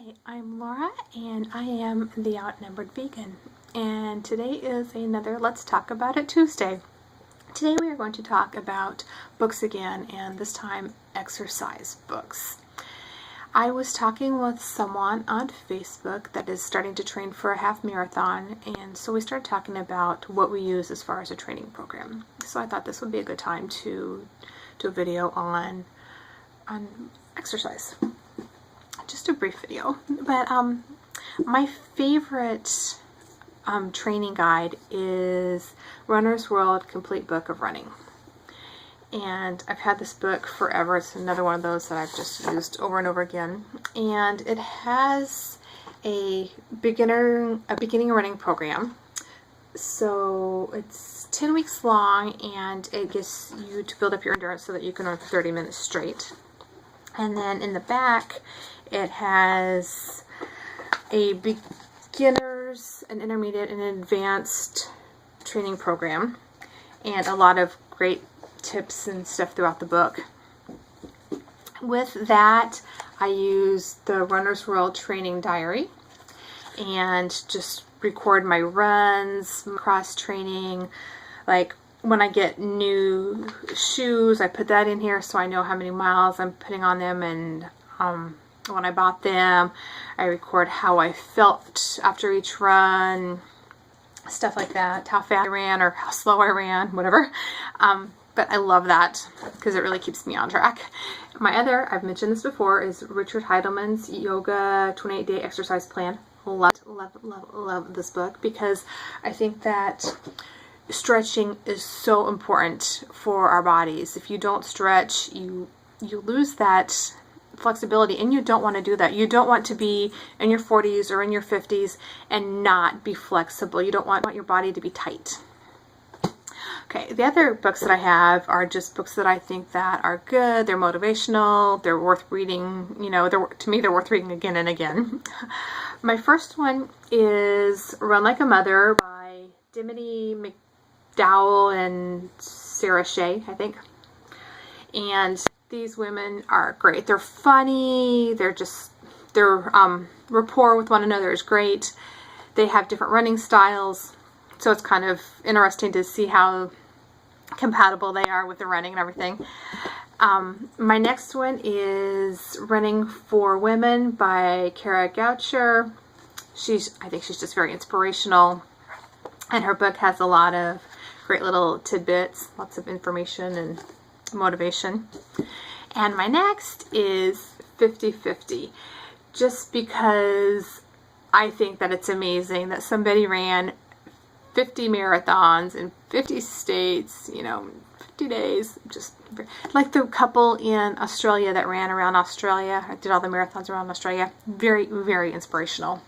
Hi, I'm Laura and I am the Outnumbered Vegan, and today is another Let's Talk About It Tuesday. Today we are going to talk about books again, and this time exercise books. I was talking with someone on Facebook that is starting to train for a half marathon, and so we started talking about what we use as far as a training program. So I thought this would be a good time to do a video on exercise. Just a brief video, but my favorite training guide is Runner's World Complete Book of Running, and I've had this book forever. It's another one of those that I've just used over and over again, and it has a beginning running program. So it's 10 weeks long, and it gets you to build up your endurance so that you can run for 30 minutes straight. And then in the back, it has a beginners, an intermediate, and an advanced training program, and a lot of great tips and stuff throughout the book. With that, I use the Runner's World Training Diary and just record my runs, cross training. Like when I get new shoes, I put that in here so I know how many miles I'm putting on them, and when I bought them, I record how I felt after each run, stuff like that, how fast I ran or how slow I ran, whatever. But I love that because it really keeps me on track. My other, I've mentioned this before, is Richard Heidelman's Yoga 28-Day Exercise Plan. Love this book because I think that stretching is so important for our bodies. If you don't stretch, you lose that flexibility, and you don't want to do that. You don't want to be in your 40s or in your 50s and not be flexible. You don't want your body to be tight. Okay, the other books that I have are just books that I think that are good. They're motivational. They're worth reading. You know, to me, they're worth reading again and again. My first one is Run Like a Mother by Dimity McDowell and Sarah Shea, I think. And these women are great. They're funny. Their rapport with one another is great. They have different running styles, so it's kind of interesting to see how compatible they are with the running and everything. My next one is Running for Women by Kara Goucher. I think she's just very inspirational, and her book has a lot of great little tidbits, lots of information and motivation. And my next is 50-50, just because I think that it's amazing that somebody ran 50 marathons in 50 states, 50 days, just like the couple in Australia that ran around Australia, did all the marathons around Australia. Very, very inspirational.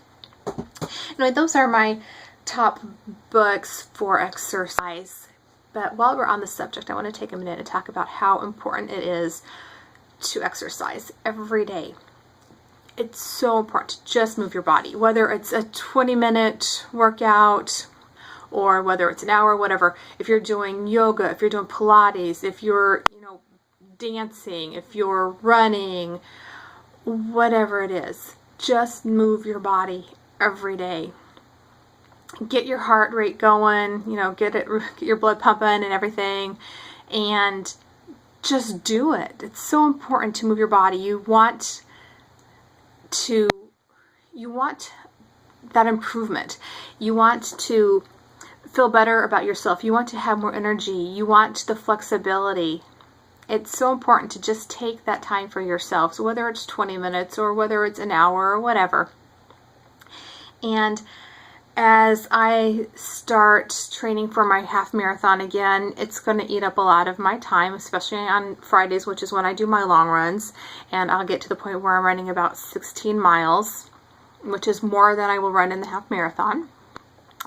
Anyway, those are my top books for exercise. But while we're on the subject, I want to take a minute and talk about how important it is to exercise every day. It's so important to just move your body, whether it's a 20-minute workout or whether it's an hour, whatever. If you're doing yoga, if you're doing Pilates, if you're, dancing, if you're running, whatever it is, just move your body every day. Get your heart rate going, get your blood pumping and everything, and just do it. It's so important to move your body. You want that improvement. You want to feel better about yourself. You want to have more energy. You want the flexibility. It's so important to just take that time for yourself. So whether it's 20 minutes or whether it's an hour or whatever. And as I start training for my half marathon again, it's going to eat up a lot of my time, especially on Fridays, which is when I do my long runs. And I'll get to the point where I'm running about 16 miles, which is more than I will run in the half marathon.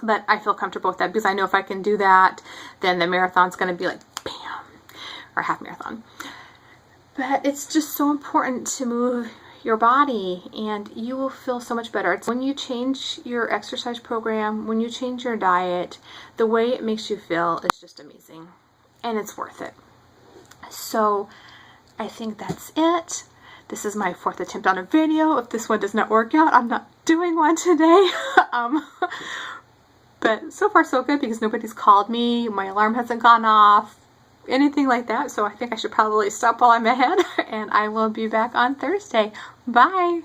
But I feel comfortable with that because I know if I can do that, then the marathon's going to be like, bam, or half marathon. But it's just so important to move your body, and you will feel so much better. It's when you change your exercise program, when you change your diet, the way it makes you feel is just amazing, and it's worth it. So I think that's it. This is my 4th attempt on a video. If this one does not work out, I'm not doing one today. But so far so good, because nobody's called me, my alarm hasn't gone off, anything like that. So I think I should probably stop while I'm ahead, and I will be back on Thursday. Bye!